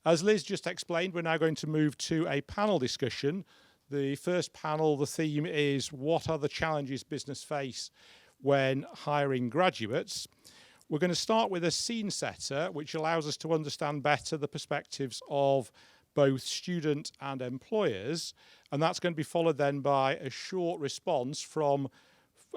As Liz just explained, we're now going to move to a panel discussion. The first panel, the theme is what are the challenges business face when hiring graduates? We're going to start with a scene setter, which allows us to understand better the perspectives of both student and employers. And that's going to be followed then by a short response from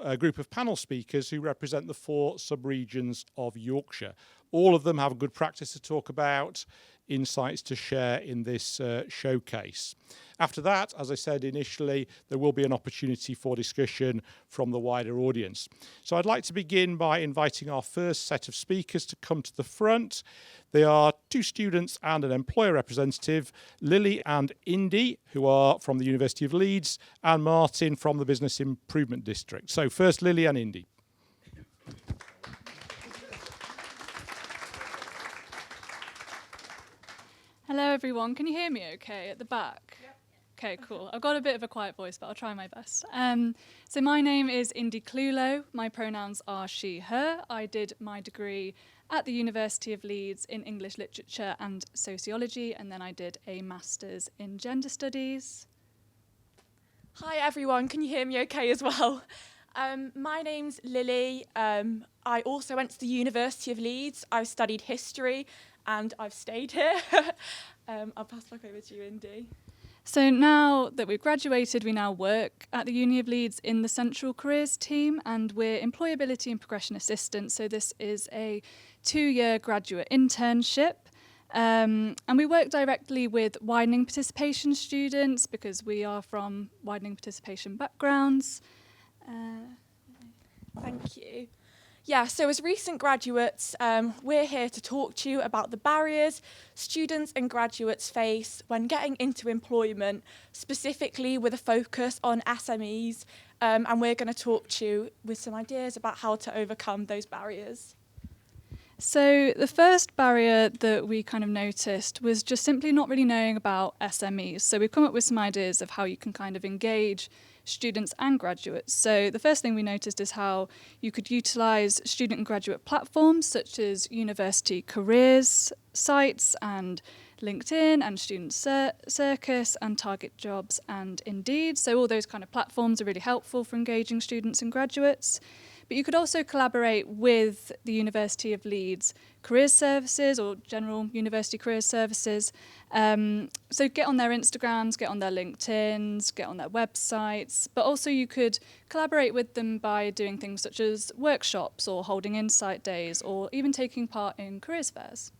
a group of panel speakers who represent the 4 sub-regions of Yorkshire. All of them have good practice to talk about, insights to share in this showcase. After that, as I said initially, there will be an opportunity for discussion from the wider audience. So I'd like to begin by inviting our first set of speakers to come to the front. They are 2 students and an employer representative, Lily and Indy, who are from the University of Leeds, and Martin from the Business Improvement District. So first, Lily and Indy. Hello everyone, can you hear me okay at the back? Yep. Okay, cool. I've got a bit of a quiet voice, but I'll try my best. So my name is Indy Clulo. My pronouns are she, her. I did my degree at the University of Leeds in English Literature and Sociology, and then I did a Master's in Gender Studies. Hi everyone, can you hear me okay as well? My name's Lily. I also went to the University of Leeds. I've studied history and I've stayed here. I'll pass back over to you, Indy. So now that we've graduated, we now work at the Uni of Leeds in the Central Careers team, and we're employability and progression assistants. So this is a 2-year graduate internship. And we work directly with widening participation students because we are from widening participation backgrounds. Thank you. Yeah, so as recent graduates, we're here to talk to you about the barriers students and graduates face when getting into employment, specifically with a focus on SMEs, and we're going to talk to you with some ideas about how to overcome those barriers. So the first barrier that we kind of noticed was just simply not really knowing about SMEs. So we've come up with some ideas of how you can kind of engage students and graduates. So the first thing we noticed is how you could utilise student and graduate platforms such as university careers sites and LinkedIn and Student Circus and Target Jobs and Indeed. So all those kind of platforms are really helpful for engaging students and graduates. But you could also collaborate with the University of Leeds Careers Services or General University Careers Services. So get on their Instagrams, get on their LinkedIns, get on their websites. But also you could collaborate with them by doing things such as workshops or holding insight days or even taking part in careers fairs.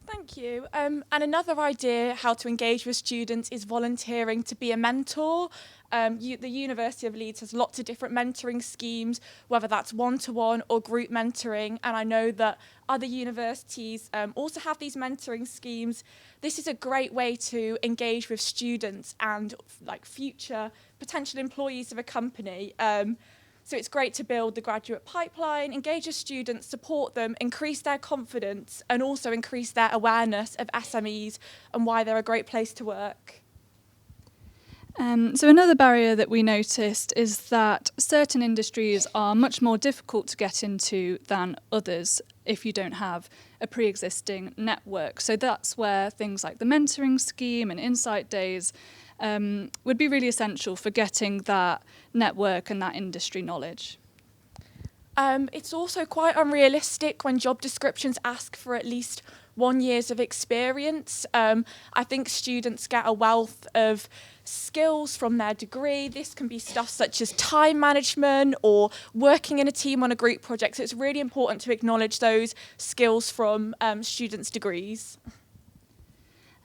Thank you. And another idea how to engage with students is volunteering to be a mentor. The University of Leeds has lots of different mentoring schemes, whether that's one-to-one or group mentoring. And I know that other universities also have these mentoring schemes. This is a great way to engage with students and like future potential employees of a company. So it's great to build the graduate pipeline, engage with students, support them, increase their confidence, and also increase their awareness of SMEs and why they're a great place to work. So another barrier that we noticed is that certain industries are much more difficult to get into than others if you don't have a pre-existing network. So that's where things like the mentoring scheme and insight days would be really essential for getting that network and that industry knowledge. It's also quite unrealistic when job descriptions ask for at least 1 year of experience. I think students get a wealth of skills from their degree. This can be stuff such as time management or working in a team on a group project. So it's really important to acknowledge those skills from students' degrees.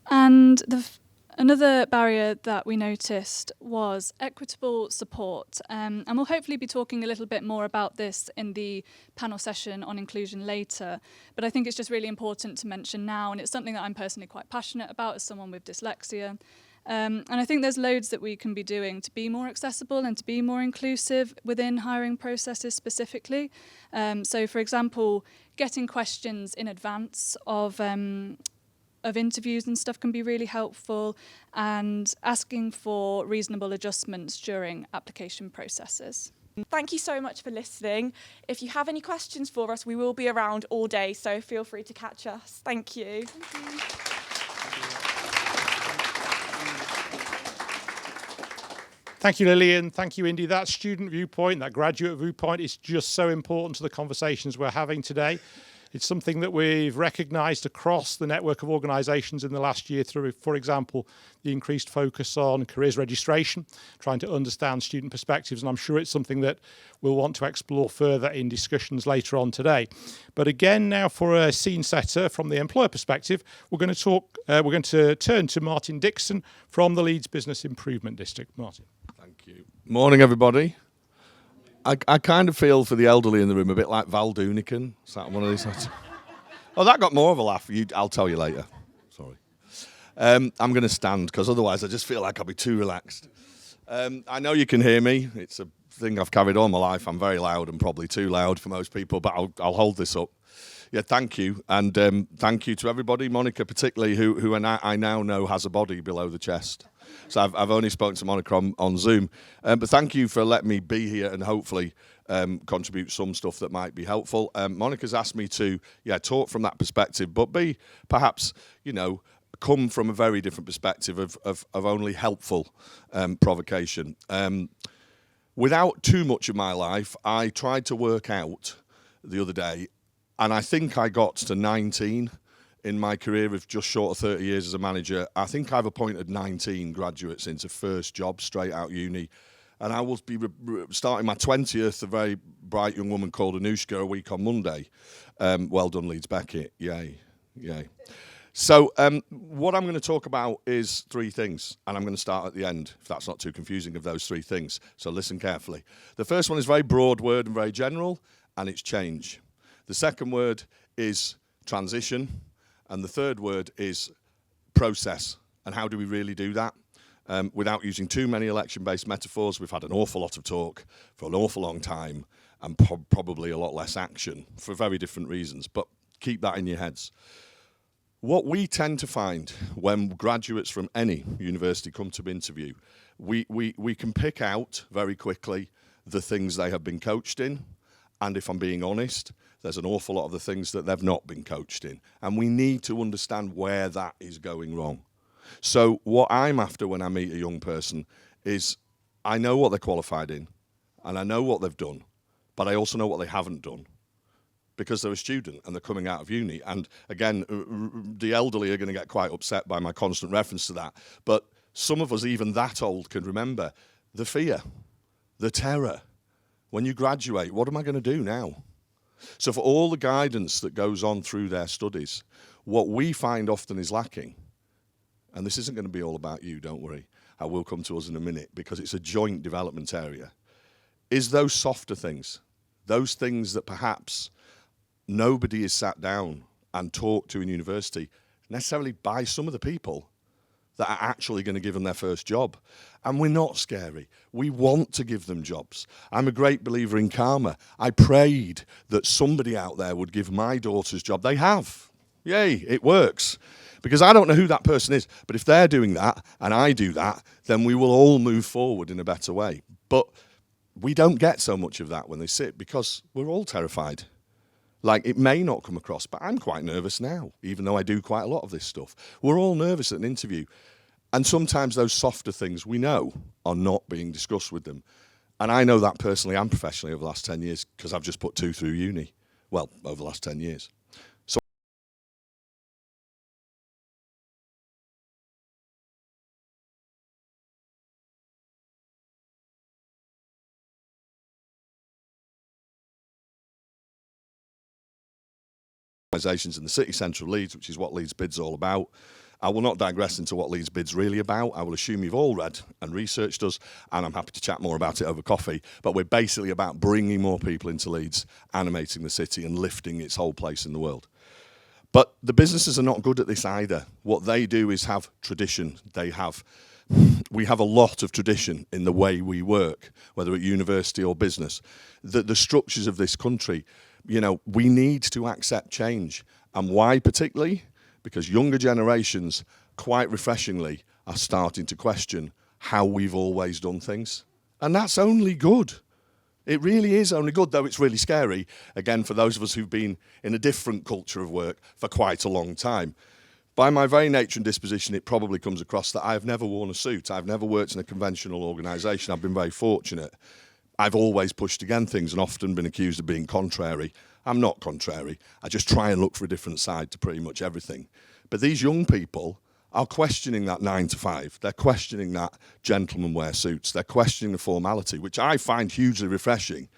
And another barrier that we noticed was equitable support. And we'll hopefully be talking a little bit more about this in the panel session on inclusion later. But I think it's just really important to mention now, and it's something that I'm personally quite passionate about as someone with dyslexia. And I think there's loads that we can be doing to be more accessible and to be more inclusive within hiring processes specifically. So, for example, getting questions in advance of interviews and stuff can be really helpful, and asking for reasonable adjustments during application processes. Thank you so much for listening. If you have any questions for us, we will be around all day, so feel free to catch us. Thank you. Thank you. Thank you, Lillian. Thank you, Indy. That student viewpoint, that graduate viewpoint is just so important to the conversations we're having today. It's something that we've recognised across the network of organisations in the last year through, for example, the increased focus on careers registration, trying to understand student perspectives, and I'm sure it's something that we'll want to explore further in discussions later on today. But again, now for a scene setter from the employer perspective, we're going to turn to Martin Dixon from the Leeds Business Improvement District. Martin. Thank you. Morning, everybody. I kind of feel for the elderly in the room a bit like Val Doonican. Is that one of these? Oh, that got more of a laugh. I'll tell you later. Sorry. I'm going to stand because otherwise I just feel like I'll be too relaxed. I know you can hear me. It's a thing I've carried all my life. I'm very loud and probably too loud for most people, but I'll hold this up. Yeah, thank you. And thank you to everybody, Monica particularly, who I now know has a body below the chest. So I've only spoken to Monica on Zoom. But thank you for letting me be here and hopefully contribute some stuff that might be helpful. Monica's asked me to, talk from that perspective, but be perhaps, come from a very different perspective of only helpful provocation. Without too much of my life, I tried to work out the other day, and I think I got to 19 in my career of just short of 30 years as a manager. I think I've appointed 19 graduates into first jobs straight out uni. And I will be starting my 20th, a very bright young woman called Anushka, a week on Monday. Well done, Leeds Beckett. Yay, yay. So what I'm going to talk about is three things, and I'm going to start at the end, if that's not too confusing, of those three things. So listen carefully. The first one is a very broad word and very general, and it's change. The second word is transition. And the third word is process. And how do we really do that? Without using too many election-based metaphors, we've had an awful lot of talk for an awful long time and probably a lot less action for very different reasons. But keep that in your heads. What we tend to find when graduates from any university come to interview, we can pick out very quickly the things they have been coached in. And if I'm being honest, there's an awful lot of the things that they've not been coached in. And we need to understand where that is going wrong. So what I'm after when I meet a young person is I know what they're qualified in and I know what they've done, but I also know what they haven't done because they're a student and they're coming out of uni. And again, the elderly are going to get quite upset by my constant reference to that. But some of us, even that old, can remember the fear, the terror. When you graduate, what am I going to do now? So for all the guidance that goes on through their studies, what we find often is lacking, and this isn't going to be all about you, don't worry, I will come to us in a minute because it's a joint development area, is those softer things, those things that perhaps nobody is sat down and talked to in university, necessarily by some of the people that are actually going to give them their first job. And we're not scary. We want to give them jobs. I'm a great believer in karma. I prayed that somebody out there would give my daughter's job. They have. Yay, it works. Because I don't know who that person is, but if they're doing that and I do that, then we will all move forward in a better way. But we don't get so much of that when they sit because we're all terrified. Like, it may not come across, but I'm quite nervous now, even though I do quite a lot of this stuff. We're all nervous at an interview. And sometimes those softer things we know are not being discussed with them. And I know that personally and professionally over the last 10 years because I've just put 2 through uni. Well, over the last 10 years. So organisations in the city centre of Leeds, which is what Leeds Bid's all about. I will not digress into what Leeds Bid's really about. I will assume you've all read and researched us, and I'm happy to chat more about it over coffee. But we're basically about bringing more people into Leeds, animating the city and lifting its whole place in the world. But the businesses are not good at this either. What they do is have tradition. We have a lot of tradition in the way we work, whether at university or business. The structures of this country, we need to accept change. And why particularly? Because younger generations, quite refreshingly, are starting to question how we've always done things. And that's only good. It really is only good, though it's really scary, again, for those of us who've been in a different culture of work for quite a long time. By my very nature and disposition, it probably comes across that I've never worn a suit. I've never worked in a conventional organisation. I've been very fortunate. I've always pushed against things and often been accused of being contrary. I'm not contrary. I just try and look for a different side to pretty much everything. But these young people are questioning that 9 to 5. They're questioning that gentlemen wear suits. They're questioning the formality, which I find hugely refreshing.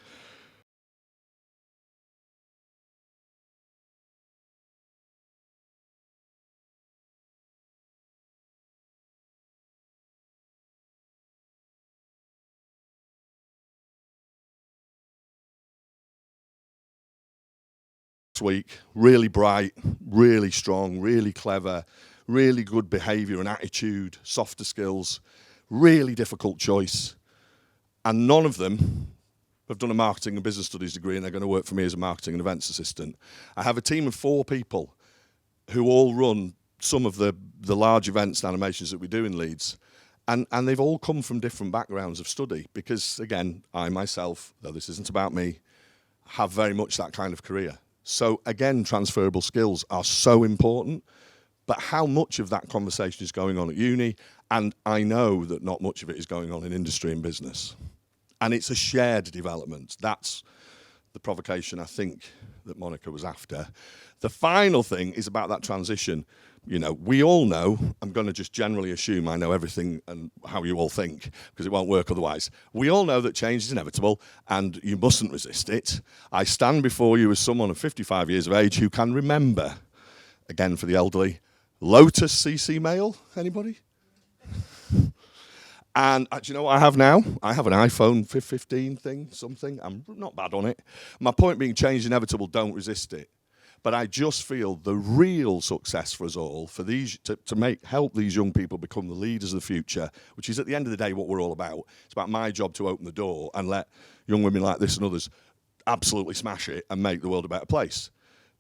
Week, really bright, really strong, really clever, really good behaviour and attitude, softer skills, really difficult choice. And none of them have done a marketing and business studies degree and they're going to work for me as a marketing and events assistant. I have a team of 4 people who all run some of the large events and animations that we do in Leeds. And they've all come from different backgrounds of study because, again, I myself, though this isn't about me, have very much that kind of career. So again, transferable skills are so important, but how much of that conversation is going on at uni? And I know that not much of it is going on in industry and business. And it's a shared development. That's the provocation I think that Monica was after. The final thing is about that transition. You know, we all know, I'm going to just generally assume I know everything and how you all think, because it won't work otherwise. We all know that change is inevitable and you mustn't resist it. I stand before you as someone of 55 years of age who can remember, again for the elderly, Lotus CC Mail, anybody? And do you know what I have now? I have an iPhone 15 thing, something. I'm not bad on it. My point being, change is inevitable, don't resist it. But I just feel the real success for us all, for these to help these young people become the leaders of the future, which is at the end of the day what we're all about. It's about my job to open the door and let young women like this and others absolutely smash it and make the world a better place.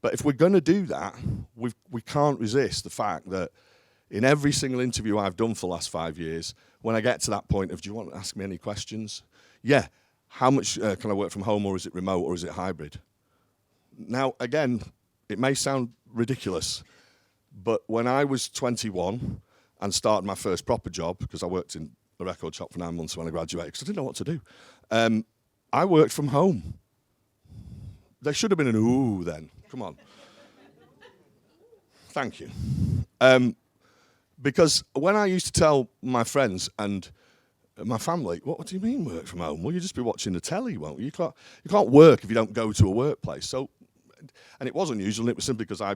But if we're going to do that, we can't resist the fact that in every single interview I've done for the last 5 years, when I get to that point of, do you want to ask me any questions? Yeah. How much can I work from home, or is it remote, or is it hybrid? Now, again, it may sound ridiculous, but when I was 21 and started my first proper job, because I worked in a record shop for 9 months when I graduated, because I didn't know what to do, I worked from home. There should have been an ooh then. Come on. Thank you. Because when I used to tell my friends and my family, what do you mean work from home? Well, you just be watching the telly, won't you? You can't work if you don't go to a workplace. So, and it was unusual, and it was simply because I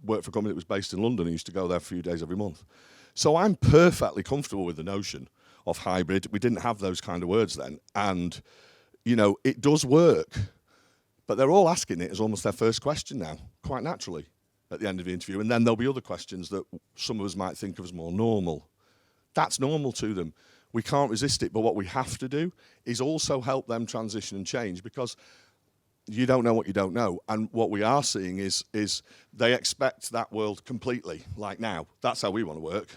worked for a company that was based in London and used to go there a few days every month. So I'm perfectly comfortable with the notion of hybrid. We didn't have those kind of words then. And, you know, it does work. But they're all asking it as almost their first question now, quite naturally, at the end of the interview. And then there'll be other questions that some of us might think of as more normal. That's normal to them. We can't resist it, but what we have to do is also help them transition and change, because you don't know what you don't know. And what we are seeing is they expect that world completely, like now. That's how we want to work.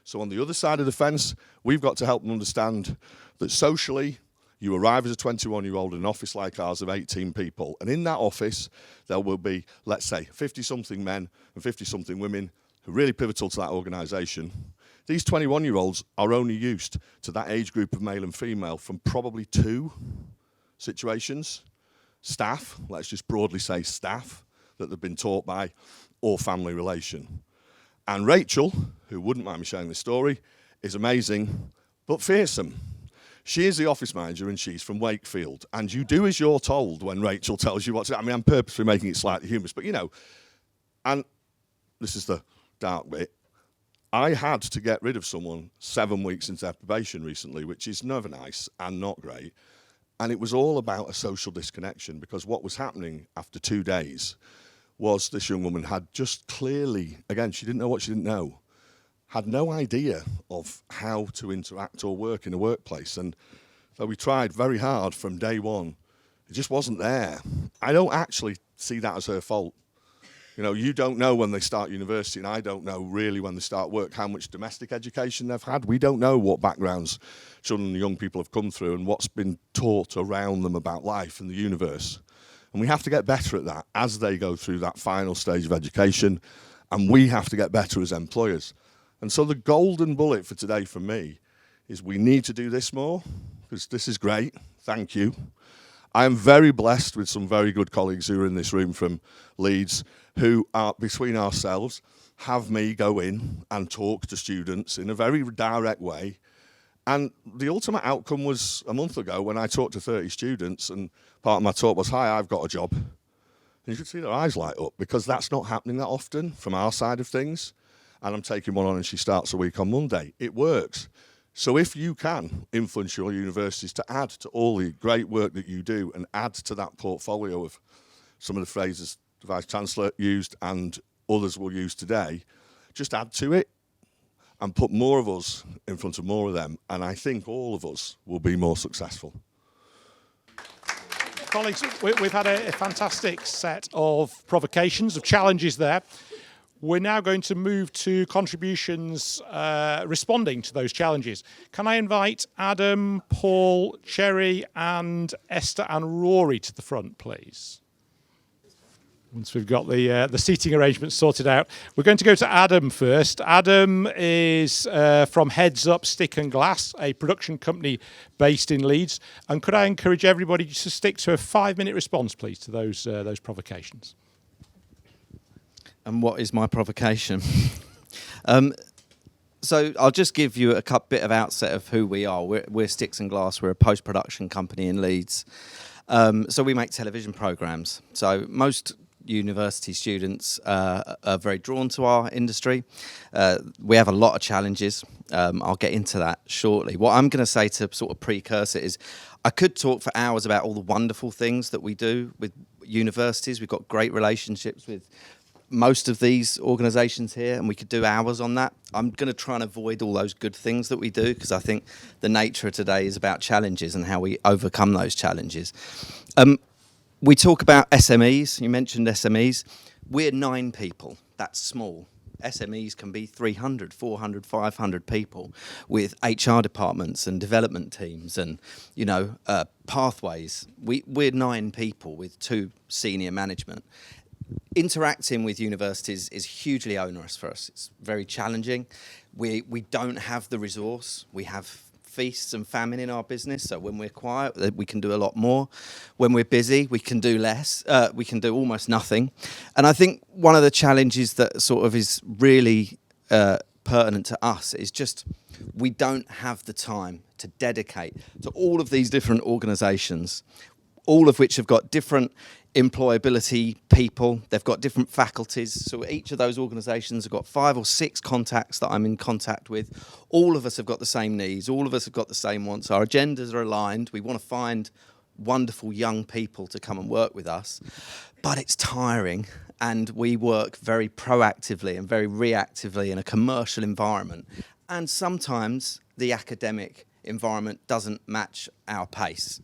So on the other side of the fence, we've got to help them understand that socially, you arrive as a 21-year-old in an office like ours of 18 people. And in that office, there will be, let's say, 50-something men and 50-something women who are really pivotal to that organisation. These 21-year-olds are only used to that age group of male and female from probably 2 situations. Staff, let's just broadly say staff, that they've been taught by, or family relation. And Rachel, who wouldn't mind me sharing this story, is amazing, but fearsome. She is the office manager and she's from Wakefield. And you do as you're told when Rachel tells you what to do. I mean, I'm purposely making it slightly humorous, but you know, and this is the dark bit. I had to get rid of someone 7 weeks into their probation recently, which is never nice and not great. And it was all about a social disconnection, because what was happening after 2 days was this young woman had just clearly, again, she didn't know what she didn't know, had no idea of how to interact or work in a workplace. And so we tried very hard from day one. It just wasn't there. I don't actually see that as her fault. You know, you don't know when they start university, and I don't know really when they start work how much domestic education they've had. We don't know what backgrounds children and young people have come through and what's been taught around them about life and the universe. And we have to get better at that as they go through that final stage of education. And we have to get better as employers. And so the golden bullet for today for me is we need to do this more, because this is great. Thank you. I am very blessed with some very good colleagues who are in this room from Leeds who are, between ourselves, have me go in and talk to students in a very direct way. And the ultimate outcome was a month ago when I talked to 30 students, and part of my talk was, "Hi, I've got a job." And you could see their eyes light up, because that's not happening that often from our side of things. And I'm taking one on, and she starts a week on Monday. It works. So if you can influence your universities to add to all the great work that you do and add to that portfolio of some of the phrases the Vice-Chancellor used and others will use today, just add to it and put more of us in front of more of them. And I think all of us will be more successful. Colleagues, we've had a fantastic set of provocations, of challenges there. We're now going to move to contributions responding to those challenges. Can I invite Adam, Paul, Cherry and Esther and Rory to the front, please? Once we've got the seating arrangements sorted out. We're going to go to Adam first. Adam is from Heads Up Stick and Glass, a production company based in Leeds. And could I encourage everybody just to stick to a 5-minute response, please, to those provocations? And what is my provocation? So I'll just give you a bit of outset of who we are. We're Sticks and Glass. We're a post-production company in Leeds. So we make television programmes. So most university students are very drawn to our industry. We have a lot of challenges. I'll get into that shortly. What I'm going to say to sort of precursor is I could talk for hours about all the wonderful things that we do with universities. We've got great relationships with most of these organisations here, and we could do hours on that. I'm going to try and avoid all those good things that we do, because I think the nature of today is about challenges and how we overcome those challenges. We talk about SMEs. You mentioned SMEs. We're 9 people. That's small. SMEs can be 300, 400, 500 people with HR departments and development teams and, pathways. We're 9 people with 2 senior management. Interacting with universities is hugely onerous for us. It's very challenging. We don't have the resource. We have feasts and famine in our business. So when we're quiet, we can do a lot more. When we're busy, we can do less. We can do almost nothing. And I think one of the challenges that sort of is really pertinent to us is just we don't have the time to dedicate to all of these different organisations, all of which have got different employability people. They've got different faculties. So each of those organisations have got 5 or 6 contacts that I'm in contact with. All of us have got the same needs. All of us have got the same wants. Our agendas are aligned. We want to find wonderful young people to come and work with us. But it's tiring, and we work very proactively and very reactively in a commercial environment. And sometimes the academic environment doesn't match our pace.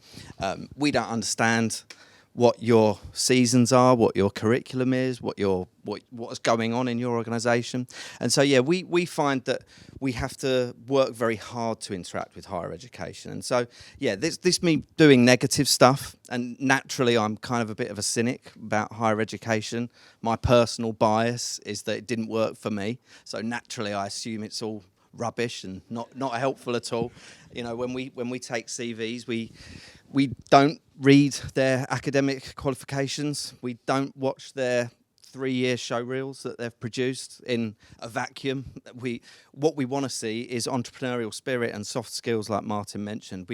We don't understand what your seasons are, what your curriculum is, what's going on in your organisation. And so, we find that we have to work very hard to interact with higher education. And so, this me doing negative stuff, and naturally I'm kind of a bit of a cynic about higher education. My personal bias is that it didn't work for me. So naturally I assume it's all rubbish and not helpful at all. When we take CVs, we don't read their academic qualifications. We don't watch their 3-year show reels that they've produced in a vacuum. What we want to see is entrepreneurial spirit and soft skills, like Martin mentioned.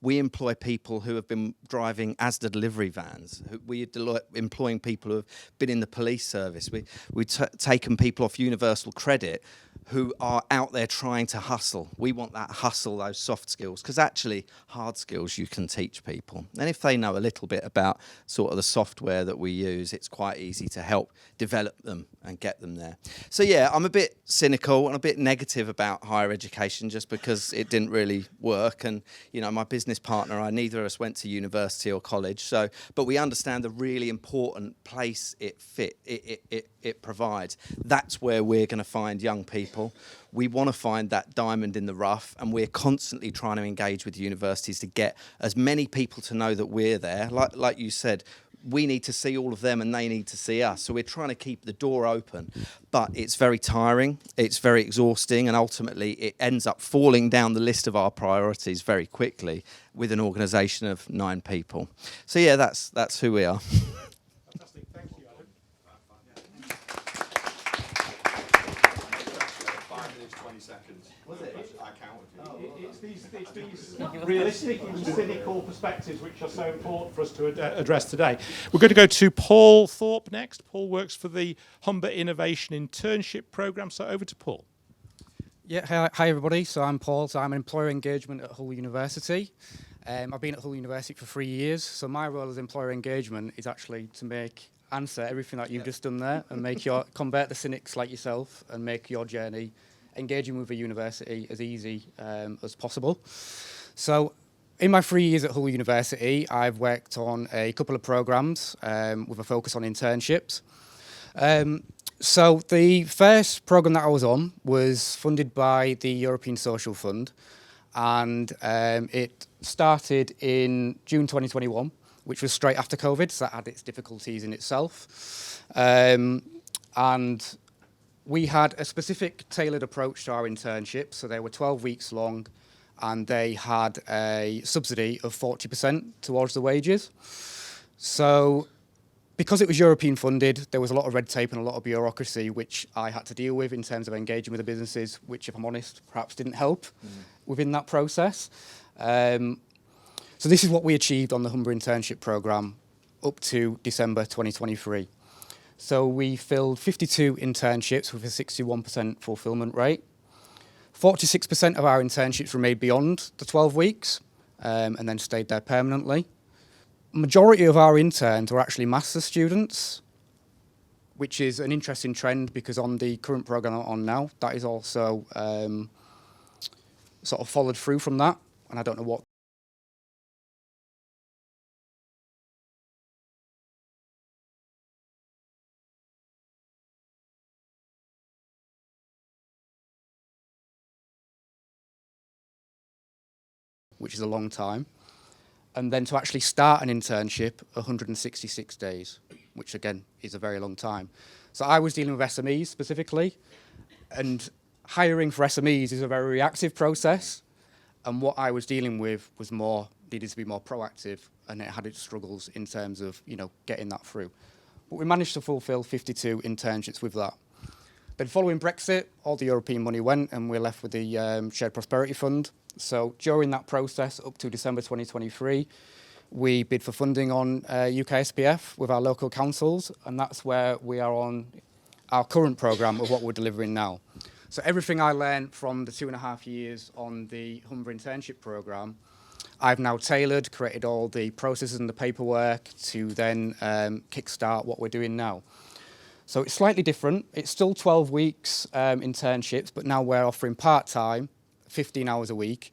We employ people who have been driving Asda delivery vans. We're employing people who have been in the police service. We've taken people off universal credit who are out there trying to hustle. We want that hustle, those soft skills, because actually hard skills you can teach people. And if they know a little bit about sort of the software that we use, it's quite easy to help develop them and get them there. So I'm a bit cynical and a bit negative about higher education just because it didn't really work. And, my business partner, neither of us went to university or college. But we understand the really important place it provides. That's where we're going to find young people. We want to find that diamond in the rough, and we're constantly trying to engage with universities to get as many people to know that we're there. Like you said, we need to see all of them and they need to see us. So we're trying to keep the door open, but it's very tiring, it's very exhausting, and ultimately it ends up falling down the list of our priorities very quickly with an organisation of 9 people. So yeah, that's who we are. Fantastic, thank you, Adam. 5 minutes, 20 seconds. Was it? I counted. It's these realistic and cynical perspectives which are so important for us to address today. We're going to go to Paul Thorpe next. Paul works for the Humber Innovation Internship Programme. So over to Paul. Yeah, hi everybody. So I'm Paul. So I'm an employer engagement at Hull University. I've been at Hull University for 3 years. So my role as employer engagement is actually to answer everything that you've just done there and convert the cynics like yourself and make your journey engaging with a university as easy as possible. So in my 3 years at Hull University, I've worked on a couple of programmes with a focus on internships. So the first programme that I was on was funded by the European Social Fund, and it started in June 2021, which was straight after COVID, so that had its difficulties in itself. And we had a specific tailored approach to our internships, so they were 12 weeks long, and they had a subsidy of 40% towards the wages. So because it was European funded, there was a lot of red tape and a lot of bureaucracy, which I had to deal with in terms of engaging with the businesses, which, if I'm honest, perhaps didn't help within that process. So this is what we achieved on the Humber Internship Programme up to December 2023. So we filled 52 internships with a 61% fulfilment rate. 46% of our internships remained beyond the 12 weeks and then stayed there permanently. Majority of our interns were actually master's students, which is an interesting trend because on the current programme I'm on now, that is also sort of followed through from that, and I don't know what. Which is a long time. And then to actually start an internship, 166 days, which again is a very long time. So I was dealing with SMEs specifically, and hiring for SMEs is a very reactive process. And what I was dealing with was needed to be more proactive, and it had its struggles in terms of, getting that through. But we managed to fulfill 52 internships with that. Then following Brexit, all the European money went, and we're left with the Shared Prosperity Fund. So during that process, up to December 2023, we bid for funding on UK SPF with our local councils, and that's where we are on our current programme of what we're delivering now. So everything I learned from the 2.5 years on the Humber Internship Programme, I've now tailored, created all the processes and the paperwork to then kickstart what we're doing now. So it's slightly different. It's still 12 weeks internships, but now we're offering part-time, 15 hours a week,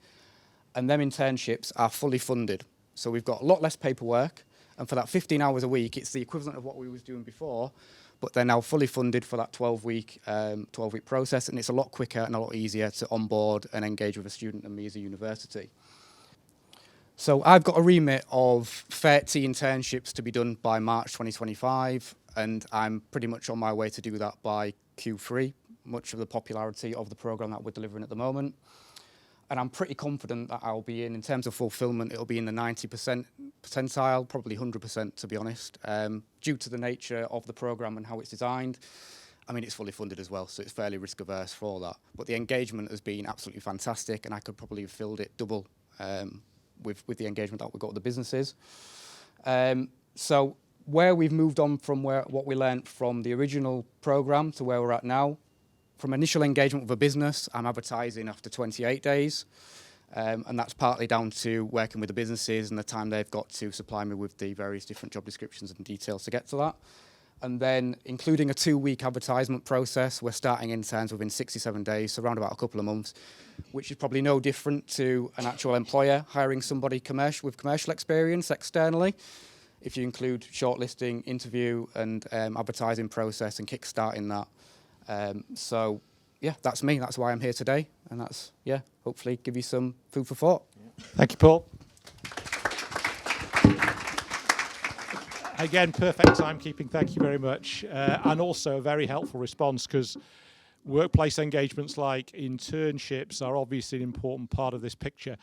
and them internships are fully funded. So we've got a lot less paperwork, and for that 15 hours a week, it's the equivalent of what we was doing before, but they're now fully funded for that 12-week process, and it's a lot quicker and a lot easier to onboard and engage with a student and me as a university. So I've got a remit of 30 internships to be done by March 2025, and I'm pretty much on my way to do that by Q3, much of the popularity of the programme that we're delivering at the moment. And I'm pretty confident that I'll be in terms of fulfilment, it'll be in the 90% percentile, probably 100% to be honest, due to the nature of the programme and how it's designed. I mean, it's fully funded as well, so it's fairly risk averse for that. But the engagement has been absolutely fantastic, and I could probably have filled it double with the engagement that we've got with the businesses. So where we've moved on from what we learnt from the original programme to where we're at now, from initial engagement with a business, I'm advertising after 28 days, and that's partly down to working with the businesses and the time they've got to supply me with the various different job descriptions and details to get to that. And then including a 2-week advertisement process, we're starting interns within 67 days, so around about a couple of months, which is probably no different to an actual employer hiring somebody with commercial experience externally, if you include shortlisting, interview and advertising process and kickstarting that. So yeah, that's me. That's why I'm here today. And that's, hopefully give you some food for thought. Thank you, Paul. Again, perfect timekeeping. Thank you very much. And also a very helpful response, because workplace engagements like internships are obviously an important part of this picture.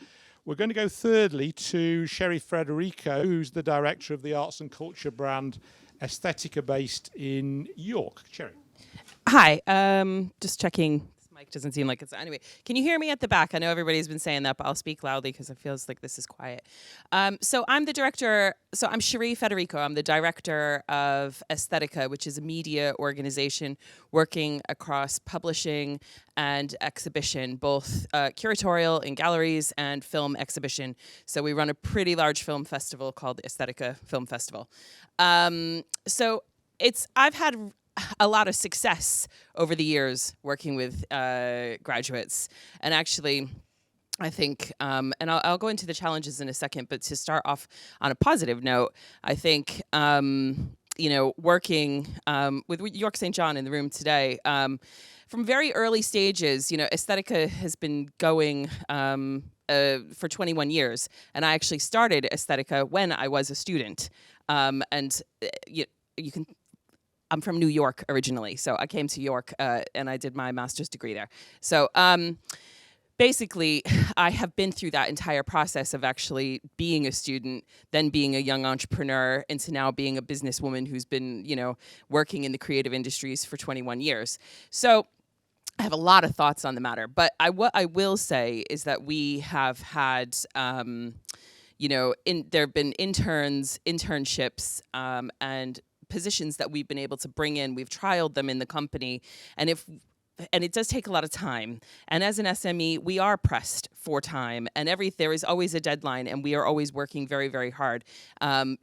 We're going to go thirdly to Sherry Federico, who's the director of the arts and culture brand Aesthetica based in York. Sherry. Hi, just checking. This mic doesn't seem like it's... Anyway, can you hear me at the back? I know everybody's been saying that, but I'll speak loudly because it feels like this is quiet. So I'm the director... So I'm Sherry Federico. I'm the director of Aesthetica, which is a media organization working across publishing and exhibition, both curatorial in galleries and film exhibition. So we run a pretty large film festival called the Aesthetica Film Festival. So I've had a lot of success over the years working with graduates, and actually I think, and I'll go into the challenges in a second, but to start off on a positive note, I think working with York St. John in the room today, from very early stages, Aesthetica has been going for 21 years, and I actually started Aesthetica when I was a student, and you can. I'm from New York originally, so I came to York and I did my master's degree there. So basically, I have been through that entire process of actually being a student, then being a young entrepreneur, into now being a businesswoman who's been, working in the creative industries for 21 years. So I have a lot of thoughts on the matter, but what I will say is that we have had, there have been internships, and positions that we've been able to bring in. We've trialed them in the company, and it does take a lot of time. And as an SME, we are pressed for time, and there is always a deadline, and we are always working very, very hard. And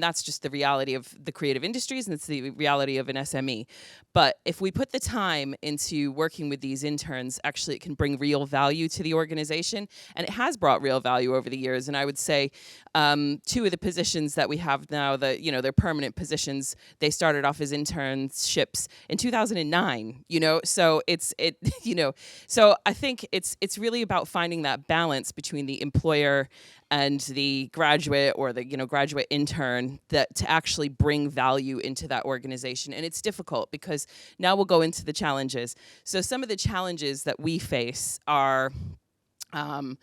that's just the reality of the creative industries, and it's the reality of an SME. But if we put the time into working with these interns, actually it can bring real value to the organization, and it has brought real value over the years. And I would say 2 of the positions that we have now, they're permanent positions. They started off as internships in 2009. So so I think it's really about finding that balance between the employer and the graduate, or the graduate intern, that to actually bring value into that organization. And it's difficult, because now we'll go into the challenges. So some of the challenges that we face are and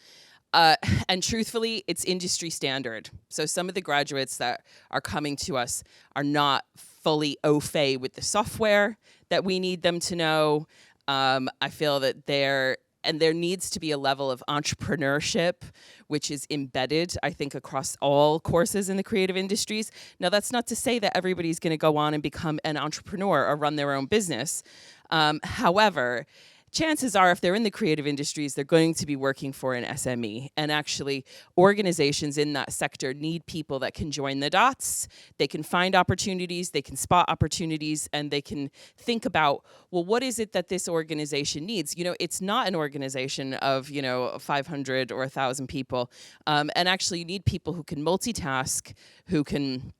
truthfully, it's industry standard. So some of the graduates that are coming to us are not fully au fait with the software that we need them to know. I feel that there needs to be a level of entrepreneurship which is embedded, I think, across all courses in the creative industries. Now, that's not to say that everybody's going to go on and become an entrepreneur or run their own business. However, chances are, if they're in the creative industries, they're going to be working for an SME. And actually, organizations in that sector need people that can join the dots. They can find opportunities, they can spot opportunities, and they can think about, well, what is it that this organization needs? It's not an organization of, 500 or 1,000 people. And actually, you need people who can multitask, who can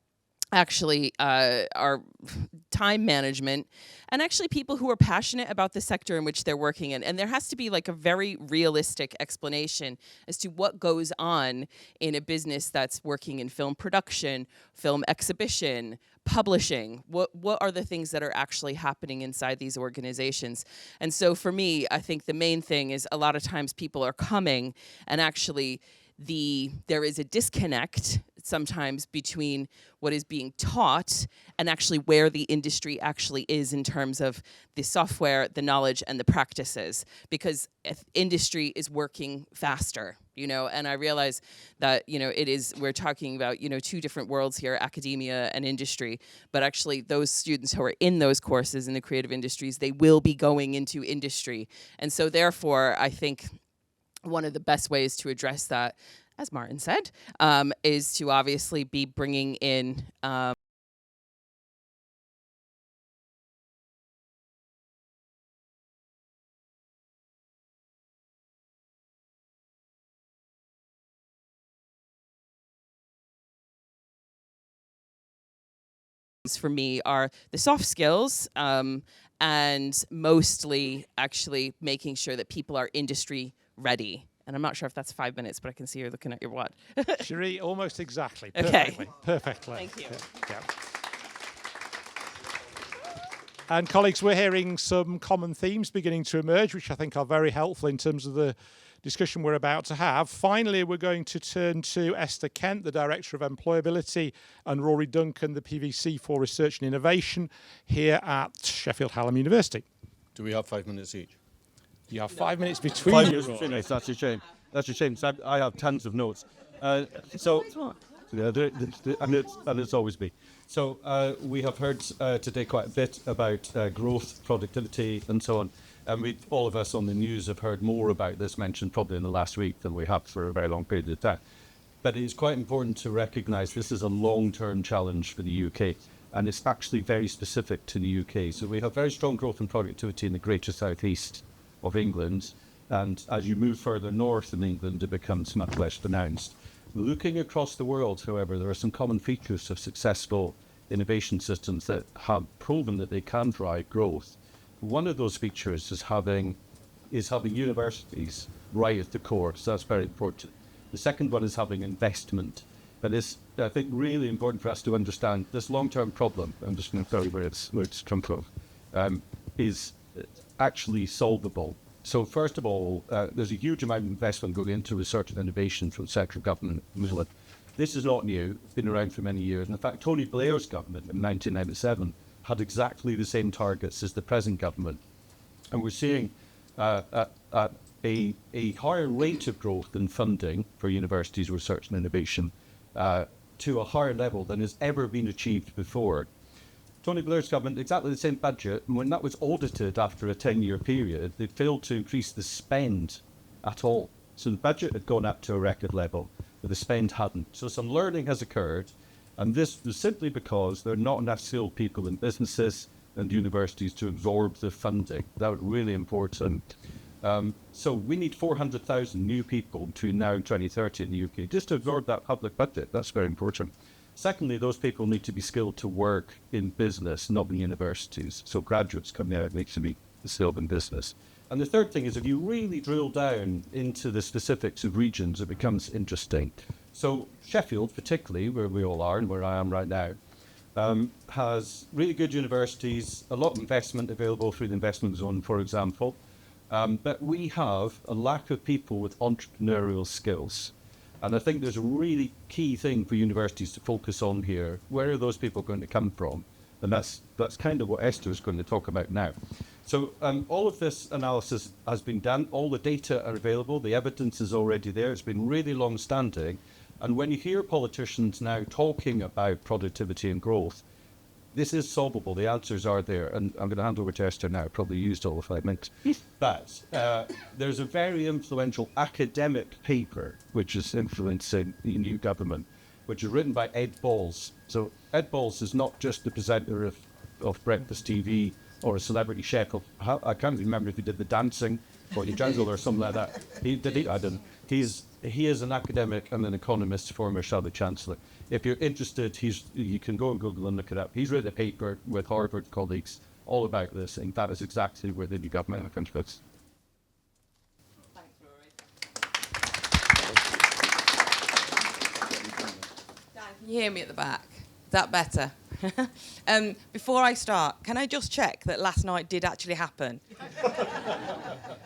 actually are time management, and actually people who are passionate about the sector in which they're working in. And there has to be like a very realistic explanation as to what goes on in a business that's working in film production, film exhibition, publishing. What are the things that are actually happening inside these organizations? And so for me, I think the main thing is, a lot of times people are coming, and actually there is a disconnect sometimes between what is being taught and actually where the industry actually is in terms of the software, the knowledge, and the practices, because industry is working faster, and I realize that, we're talking about, 2 different worlds here, academia and industry, but actually those students who are in those courses in the creative industries, they will be going into industry. And so therefore, I think one of the best ways to address that, as Martin said, is to obviously be bringing in for me are the soft skills, and mostly actually making sure that people are industry ready. And I'm not sure if that's 5 minutes, but I can see you're looking at your watch. Cherie, almost exactly. Okay. Perfectly. Thank you. Yeah. And colleagues, we're hearing some common themes beginning to emerge, which I think are very helpful in terms of the discussion we're about to have. Finally, we're going to turn to Esther Kent, the Director of Employability, and Rory Duncan, the PVC for Research and Innovation here at Sheffield Hallam University. Do we have 5 minutes each? You have 5 minutes between 5 you. minutes between us, that's a shame. That's a shame. So I have tons of notes. Yeah, and it's always me. So we have heard today quite a bit about growth, productivity, and so on. And all of us on the news have heard more about this mentioned probably in the last week than we have for a very long period of time. But it is quite important to recognise this is a long-term challenge for the UK, and it's actually very specific to the UK. So we have very strong growth and productivity in the greater southeast of England, and as you move further north in England, it becomes much less pronounced. Looking across the world, however, there are some common features of successful innovation systems that have proven that they can drive growth. One of those features is having universities right at the core, so that's very important. The second one is having investment. But it's, I think, really important for us to understand this long-term problem. I'm just going to tell you where it's come from, is actually solvable. So first of all, there's a huge amount of investment going into research and innovation from central government in England. This is not new. It's been around for many years. And in fact, Tony Blair's government in 1997 had exactly the same targets as the present government. And we're seeing a higher rate of growth in funding for universities' research and innovation to a higher level than has ever been achieved before. Tony Blair's government, exactly the same budget, and when that was audited after a 10-year period, they failed to increase the spend at all. So the budget had gone up to a record level, but the spend hadn't. So some learning has occurred, and this was simply because there are not enough skilled people in businesses and universities to absorb the funding. That was really important. So we need 400,000 new people between now and 2030 in the UK, just to absorb that public budget. That's very important. Secondly, those people need to be skilled to work in business, not in universities. So graduates coming out need to be skilled in business. And the third thing is, if you really drill down into the specifics of regions, it becomes interesting. So Sheffield, particularly, where we all are and where I am right now, has really good universities, a lot of investment available through the investment zone, for example. But we have a lack of people with entrepreneurial skills. And I think there's a really key thing for universities to focus on here. Where are those people going to come from? And that's kind of what Esther is going to talk about now. So all of this analysis has been done. All the data are available. The evidence is already there. It's been really long-standing. And when you hear politicians now talking about productivity and growth, this is solvable. The answers are there. And I'm going to hand over to Esther now. Probably used all the 5 minutes. But there's a very influential academic paper which is influencing the new government, which is written by Ed Balls. So Ed Balls is not just the presenter of Breakfast TV or a celebrity chef. I can't remember if he did the dancing or the jungle or something like that. I didn't. He is an academic and an economist, former Vice-Chancellor. If you're interested, you can go and Google and look it up. He's written a paper with Harvard colleagues all about this, and that is exactly where the new government contributes. Thanks, Rory. Dan, can you hear me at the back? Is that better? Before I start, can I just check that last night did actually happen?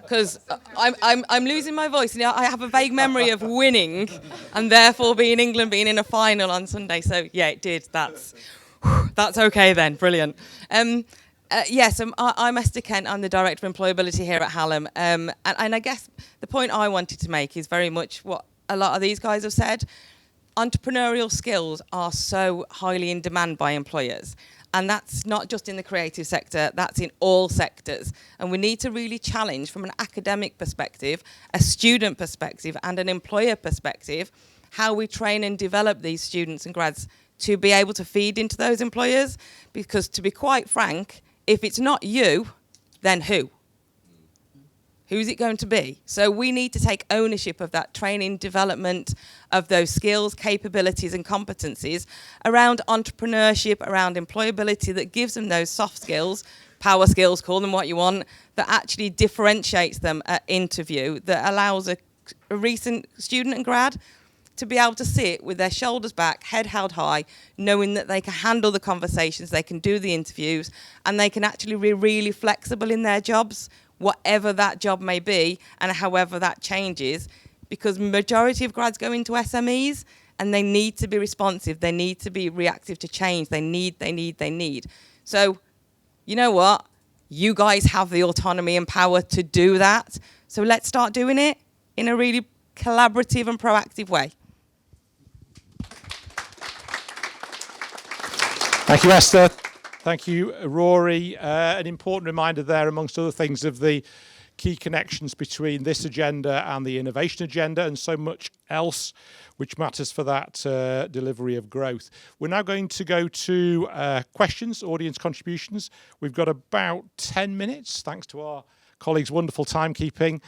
Because I'm losing my voice, and I have a vague memory of winning, and therefore England being in a final on Sunday. So yeah, it did. That's okay then. Brilliant. Yes, I'm Esther Kent. I'm the Director of Employability here at Hallam. And I guess the point I wanted to make is very much what a lot of these guys have said. Entrepreneurial skills are so highly in demand by employers. And that's not just in the creative sector, that's in all sectors. And we need to really challenge from an academic perspective, a student perspective, and an employer perspective, how we train and develop these students and grads to be able to feed into those employers. Because to be quite frank, if it's not you, then who? Who's it going to be? So we need to take ownership of that training, development of those skills, capabilities and competencies around entrepreneurship, around employability that gives them those soft skills, power skills, call them what you want, that actually differentiates them at interview, that allows a a recent student and grad, to be able to sit with their shoulders back, head held high, knowing that they can handle the conversations, they can do the interviews, and they can actually be really flexible in their jobs, whatever that job may be, and however that changes, because majority of grads go into SMEs, and they need to be responsive, they need to be reactive to change, they need. So, you know what? You guys have the autonomy and power to do that, so let's start doing it in a really collaborative and proactive way. Thank you, Esther. Thank you, Rory. An important reminder there, amongst other things, of the key connections between this agenda and the innovation agenda and so much else which matters for that delivery of growth. We're now going to go to questions, audience contributions. We've got about 10 minutes, thanks to our colleagues' wonderful timekeeping.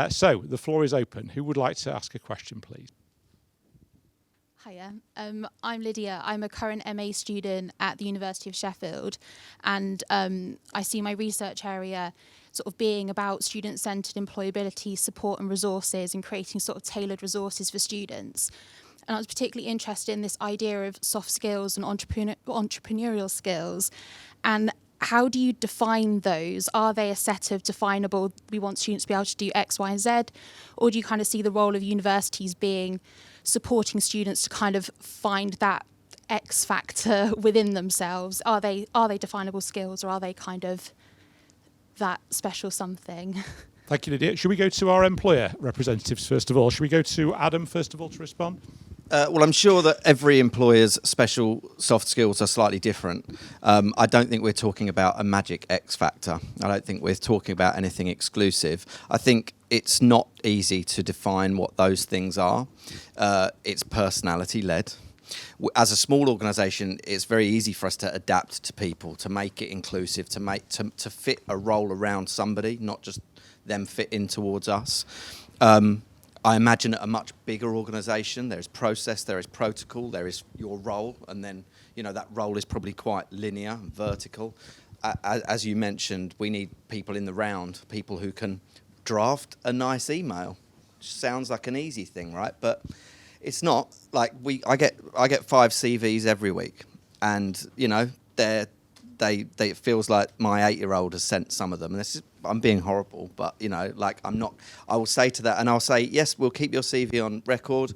So the floor is open. Who would like to ask a question, please? Hiya, I'm Lydia. I'm a current MA student at the University of Sheffield, and I see my research area sort of being about student-centred employability, support and resources, and creating sort of tailored resources for students. And I was particularly interested in this idea of soft skills and entrepreneurial skills. And how do you define those? Are they a set of definable, we want students to be able to do X, Y, and Z? Or do you kind of see the role of universities being supporting students to kind of find that X factor within themselves? Are they definable skills, or are they kind of that special something? Thank you, Lydia. Should we go to our employer representatives first of all? Should we go to Adam first of all to respond? Well, I'm sure that every employer's special soft skills are slightly different. I don't think we're talking about a magic X factor. I don't think we're talking about anything exclusive. I think it's not easy to define what those things are. It's personality led. As a small organisation, it's very easy for us to adapt to people, to make it inclusive, to fit a role around somebody, not just them fit in towards us. I imagine at a much bigger organisation, there is process, there is protocol, there is your role, and then that role is probably quite linear and vertical. As you mentioned, we need people in the round, people who can draft a nice email. Sounds like an easy thing, right? But it's not. Like I get 5 CVs every week, and it feels like my 8-year-old has sent some of them. And I'm being horrible, but I'm not. I will say to that, and I'll say, yes, we'll keep your CV on record.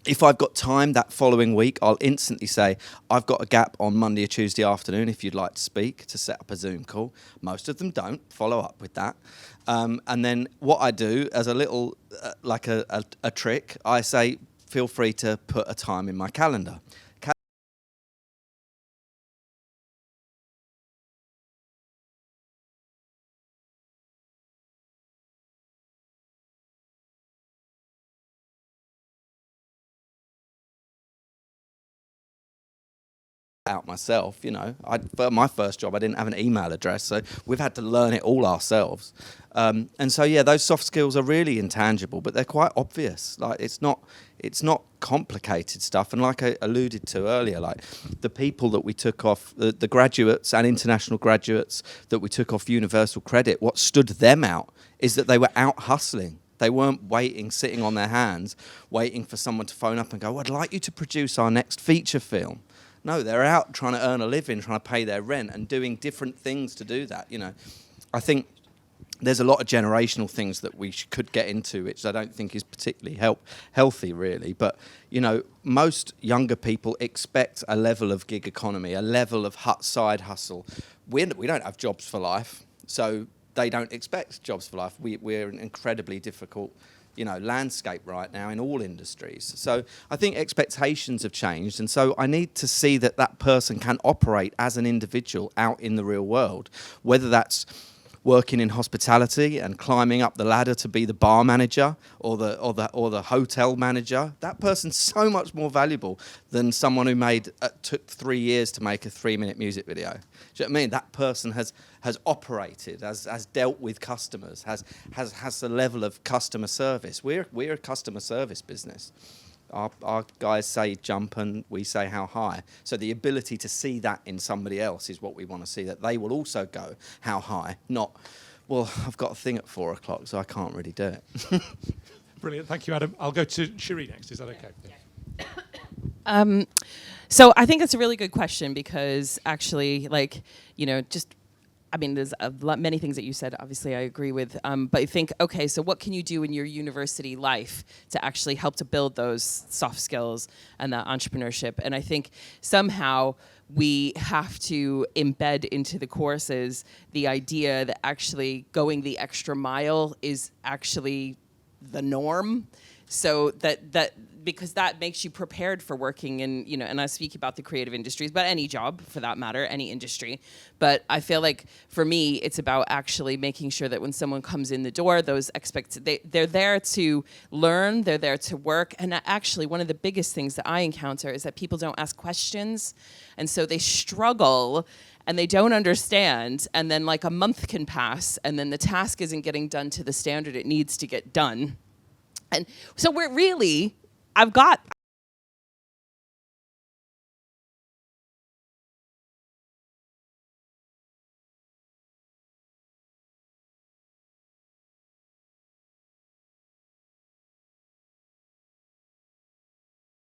If I've got time that following week, I'll instantly say, I've got a gap on Monday or Tuesday afternoon if you'd like to speak, to set up a Zoom call. Most of them don't follow up with that. And then what I do as a little, like a trick, I say, feel free to put a time in my calendar. Out myself, my first job I didn't have an email address, so we've had to learn it all ourselves. And so those soft skills are really intangible, but they're quite obvious. Like it's not complicated stuff. And like I alluded to earlier, like the people that we took off, the graduates and international graduates that we took off universal credit, what stood them out is that they were out hustling. They weren't sitting on their hands, waiting for someone to phone up and go, I'd like you to produce our next feature film. No, they're out trying to earn a living, trying to pay their rent and doing different things to do that. I think there's a lot of generational things that we could get into, which I don't think is particularly healthy, really. But, most younger people expect a level of gig economy, a level of side hustle. We don't have jobs for life, so they don't expect jobs for life. We're an incredibly difficult landscape right now in all industries. So I think expectations have changed, and so I need to see that person can operate as an individual out in the real world, whether that's working in hospitality and climbing up the ladder to be the bar manager or the hotel manager. That person's so much more valuable than someone who took 3 years to make a 3-minute music video. Do you know what I mean? That person has operated, has dealt with customers, has a level of customer service. We're a customer service business. Our guys say jump and we say how high. So the ability to see that in somebody else is what we want to see, that they will also go how high, not Well, I've got a thing at 4 o'clock, so I can't really do it. Brilliant. Thank you, Adam. I'll go to Cherie next. Is that okay? So I think it's a really good question because actually, like, you know, just, I mean, there's many things that you said, obviously I agree with, but I think, okay, so what can you do in your university life to actually help to build those soft skills and that entrepreneurship? And I think somehow we have to embed into the courses the idea that actually going the extra mile is actually the norm. So that because that makes you prepared for working in, you know, and I speak about the creative industries, but any job for that matter, any industry. But I feel like for me, it's about actually making sure that when someone comes in the door, those they're there to learn, they're there to work. And actually one of the biggest things that I encounter is that people don't ask questions. And so they struggle and they don't understand. And then like a month can pass and then the task isn't getting done to the standard it needs to get done. And so we're really, I've got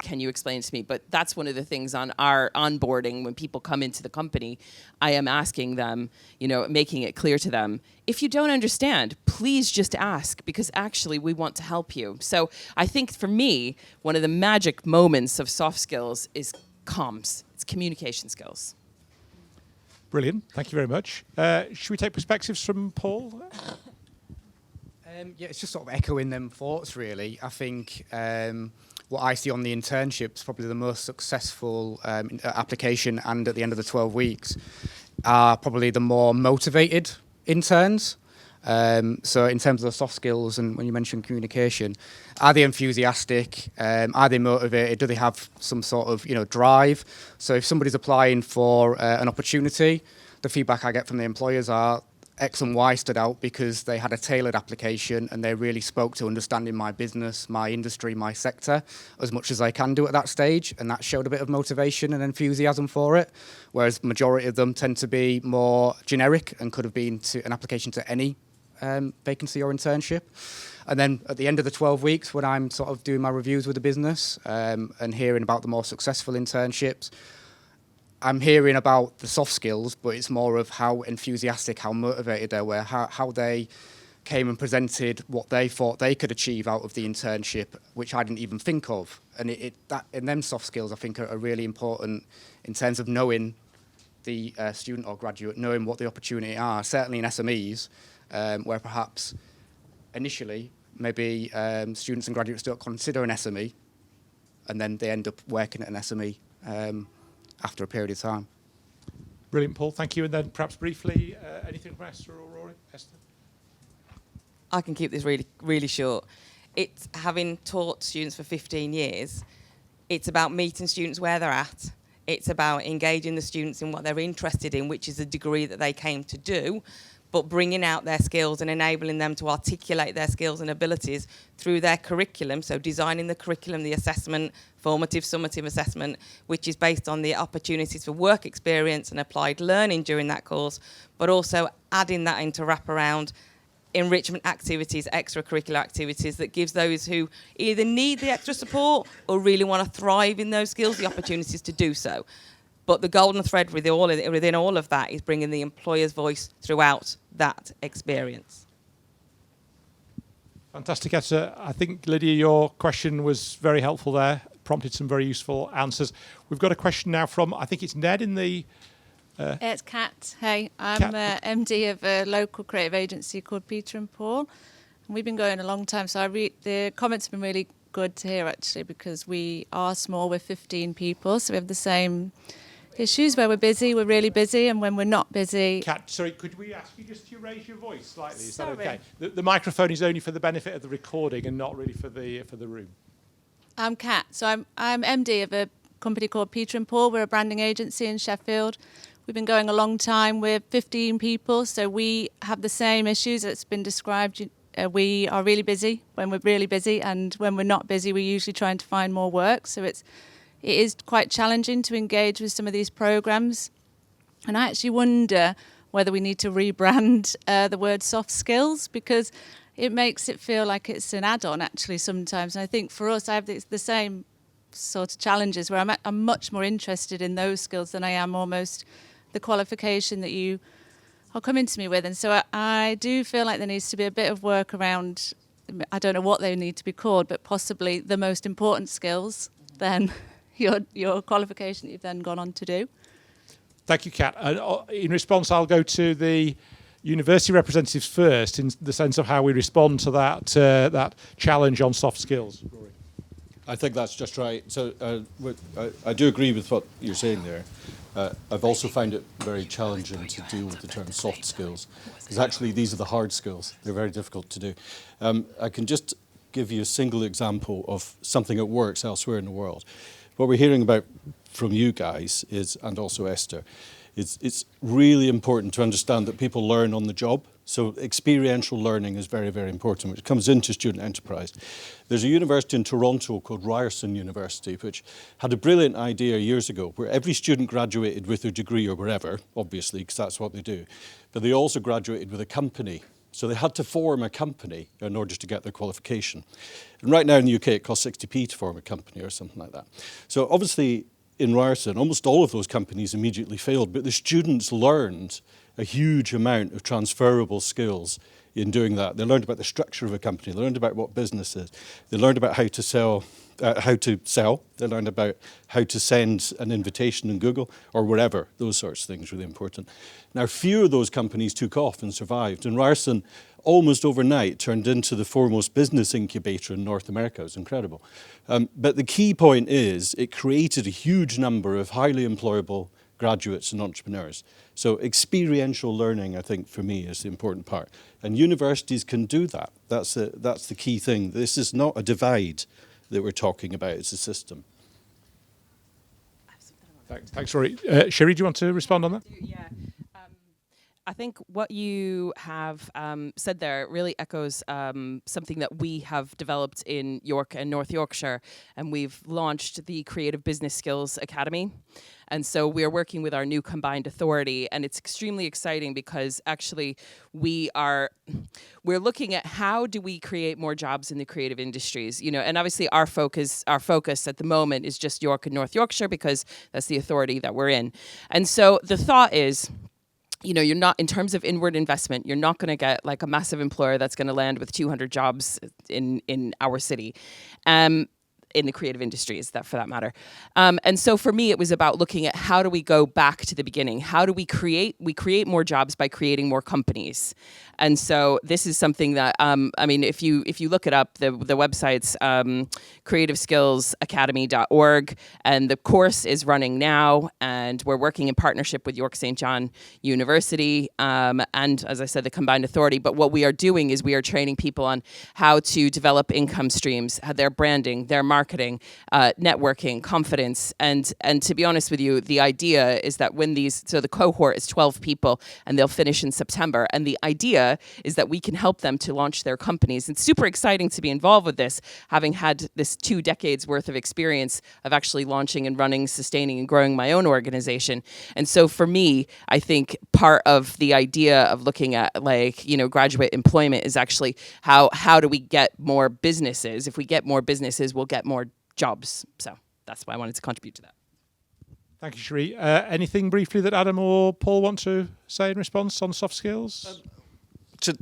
can you explain it to me? But that's one of the things on our onboarding when people come into the company, I am asking them, you know, making it clear to them, if you don't understand, please just ask because actually we want to help you. So I think for me, one of the magic moments of soft skills is comms. It's communication skills. Brilliant. Thank you very much. Should we take perspectives from Paul? Yeah, it's just sort of echoing them thoughts, really. I think what I see on the internships, probably the most successful application and at the end of the 12 weeks, are probably the more motivated interns. So in terms of the soft skills, and when you mentioned communication, are they enthusiastic? Are they motivated? Do they have some sort of, you know, drive? So if somebody's applying for an opportunity, the feedback I get from the employers are X and Y stood out because they had a tailored application and they really spoke to understanding my business, my industry, my sector as much as I can do at that stage, and that showed a bit of motivation and enthusiasm for it, whereas majority of them tend to be more generic and could have been to an application to any vacancy or internship. And then at the end of the 12 weeks, when I'm sort of doing my reviews with the business and hearing about the more successful internships, I'm hearing about the soft skills, but it's more of how enthusiastic, how motivated they were, how they came and presented what they thought they could achieve out of the internship, which I didn't even think of. And and them soft skills, I think, are really important in terms of knowing the student or graduate, knowing what the opportunity are, certainly in SMEs, where perhaps initially maybe students and graduates don't consider an SME, and then they end up working at an SME after a period of time. Brilliant, Paul. Thank you. And then perhaps briefly, anything from Esther or Rory? Esther? I can keep this really, really short. It's having taught students for 15 years, it's about meeting students where they're at. It's about engaging the students in what they're interested in, which is the degree that they came to do, but bringing out their skills and enabling them to articulate their skills and abilities through their curriculum. So designing the curriculum, the assessment, formative, summative assessment, which is based on the opportunities for work experience and applied learning during that course, but also adding that into wraparound enrichment activities, extracurricular activities that gives those who either need the extra support or really want to thrive in those skills the opportunities to do so. But the golden thread within all of that is bringing the employer's voice throughout that experience. Fantastic, Esther. I think, Lydia, your question was very helpful there, prompted some very useful answers. We've got a question now from, I think it's Ned in the... It's Kat. Hey, I'm Kat. MD of a local creative agency called Peter and Paul. And we've been going a long time, so the comments have been really good to hear, actually, because we are small, we're 15 people, so we have the same issues where we're busy, we're really busy, and when we're not busy... Kat, sorry, could we ask you just to raise your voice slightly? Is Sorry. that okay? The microphone is only for the benefit of the recording and not really for the room. I'm Kat, so I'm MD of a company called Peter and Paul. We're a branding agency in Sheffield. We've been going a long time. We're 15 people, so we have the same issues that's been described. We are really busy when we're really busy, and when we're not busy, we're usually trying to find more work. So it is quite challenging to engage with some of these programs. And I actually wonder whether we need to rebrand the word soft skills, because it makes it feel like it's an add-on actually sometimes. And I think for us, I have the same sort of challenges where I'm much more interested in those skills than I am almost the qualification that you are coming to me with. And so I do feel like there needs to be a bit of work around, I don't know what they need to be called, but possibly the most important skills than your qualification that you've then gone on to do. Thank you, Kat. In response, I'll go to the university representatives first, in the sense of how we respond to that challenge on soft skills. Rory. I think that's just right. So I do agree with what you're saying there. I've also found it very challenging to deal with the term soft skills, because actually these are the hard skills. They're very difficult to do. I can just give you a single example of something that works elsewhere in the world. What we're hearing about from you guys is, and also Esther, it's really important to understand that people learn on the job. So experiential learning is very, very important, which comes into student enterprise. There's a university in Toronto called Ryerson University, which had a brilliant idea years ago, where every student graduated with their degree or wherever, obviously, because that's what they do. But they also graduated with a company. So they had to form a company in order to get their qualification. And right now in the UK, it costs 60p to form a company or something like that. So obviously, in Ryerson, almost all of those companies immediately failed, but the students learned a huge amount of transferable skills in doing that. They learned about the structure of a company. They learned about what business is. They learned about how to sell. They learned about how to send an invitation in Google or wherever. Those sorts of things really important. Now, few of those companies took off and survived. And Ryerson, almost overnight, turned into the foremost business incubator in North America. It was incredible. But the key point is it created a huge number of highly employable graduates and entrepreneurs. So experiential learning, I think, for me, is the important part. And universities can do that. That's the key thing. This is not a divide that we're talking about. It's a system. Thanks, Rory. Sherry, do you want to respond on that? Yeah. I think what you have said there really echoes something that we have developed in York and North Yorkshire, and we've launched the Creative Business Skills Academy. And so we are working with our new combined authority, and it's extremely exciting because actually we're looking at how do we create more jobs in the creative industries, and obviously our focus at the moment is just York and North Yorkshire because that's the authority that we're in. And so the thought is, you're not, in terms of inward investment, you're not going to get like a massive employer that's going to land with 200 jobs in our city. In the creative industries, that for that matter. And so for me, it was about looking at how do we go back to the beginning? How do we create more jobs by creating more companies? And so this is something that, if you look it up, the website's creativeskillsacademy.org, and the course is running now, and we're working in partnership with York St. John University, and as I said, the Combined Authority. But what we are doing is we are training people on how to develop income streams, their branding, their marketing, networking, confidence, and to be honest with you, the idea is that so the cohort is 12 people, and they'll finish in September, and the idea is that we can help them to launch their companies. It's super exciting to be involved with this, having had this 2 decades worth of experience of actually launching and running, sustaining and growing my own organization. And so for me, I think part of the idea of looking at graduate employment is actually how do we get more businesses? If we get more businesses, we'll get more jobs. So that's why I wanted to contribute to that. Thank you, Sheree. Anything briefly that Adam or Paul want to say in response on soft skills?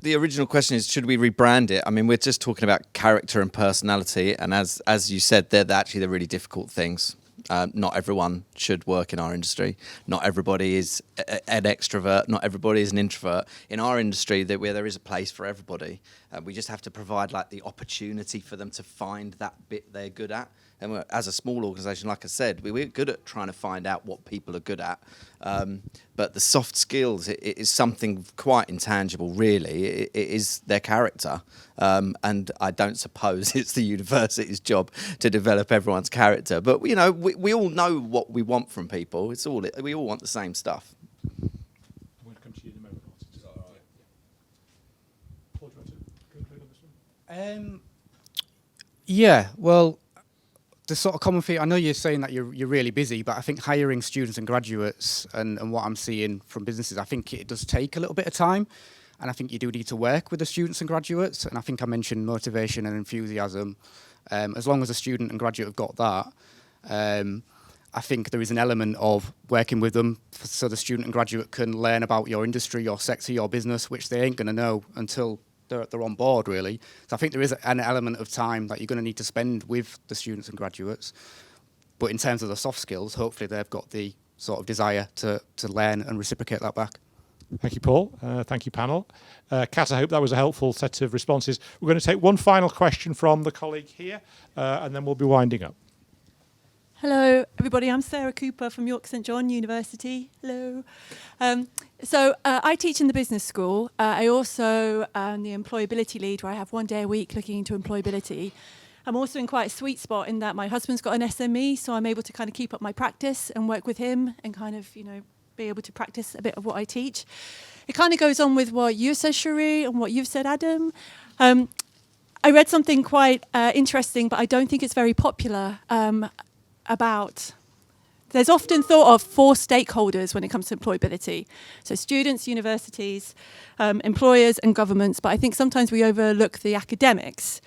The original question is, should we rebrand it? I mean, we're just talking about character and personality, and as you said, they're actually the really difficult things. Not everyone should work in our industry. Not everybody is an extrovert. Not everybody is an introvert. In our industry, where there is a place for everybody, we just have to provide the opportunity for them to find that bit they're good at. And as a small organisation, like I said, we're good at trying to find out what people are good at. But the soft skills, it is something quite intangible, really. It is their character. And I don't suppose it's the university's job to develop everyone's character. But, we all know what we want from people. We all want the same stuff. I'm going to come to you in a moment. Paul, do you want to conclude on this one? Yeah, well, the sort of common thing, I know you're saying that you're really busy, but I think hiring students and graduates and what I'm seeing from businesses, I think it does take a little bit of time. And I think you do need to work with the students and graduates. And I think I mentioned motivation and enthusiasm. As long as a student and graduate have got that, I think there is an element of working with them so the student and graduate can learn about your industry, your sector, your business, which they ain't going to know until they're on board, really. So I think there is an element of time that you're going to need to spend with the students and graduates. But in terms of the soft skills, hopefully they've got the sort of desire to learn and reciprocate that back. Thank you, Paul. Thank you, panel. Kat, I hope that was a helpful set of responses. We're going to take one final question from the colleague here, and then we'll be winding up. Hello, everybody. I'm Sarah Cooper from York St John University. Hello. I teach in the business school. I also am the employability lead, where I have 1 day a week looking into employability. I'm also in quite a sweet spot in that my husband's got an SME, so I'm able to kind of keep up my practice and work with him and kind of, be able to practice a bit of what I teach. It kind of goes on with what you said, Cherie, and what you've said, Adam. I read something quite interesting, but I don't think it's very popular, about there's often thought of 4 stakeholders when it comes to employability. So students, universities, employers and governments, but I think sometimes we overlook the academics.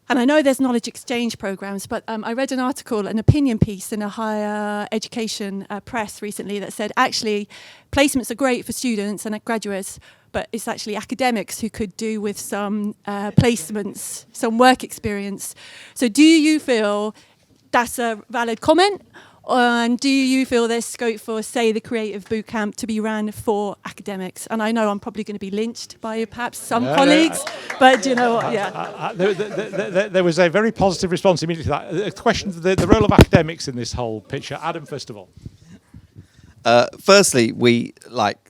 And I know there's knowledge exchange programs, but I read an article, an opinion piece in a higher education press recently that said actually placements are great for students and graduates, but it's actually academics who could do with some placements, some work experience. So do you feel that's a valid comment? And do you feel there's scope for, say, the Creative Bootcamp to be ran for academics? And I know I'm probably going to be lynched by perhaps some colleagues, but do you know what? Yeah. There was a very positive response immediately to that. The question of the role of academics in this whole picture. Adam, first of all. Firstly, we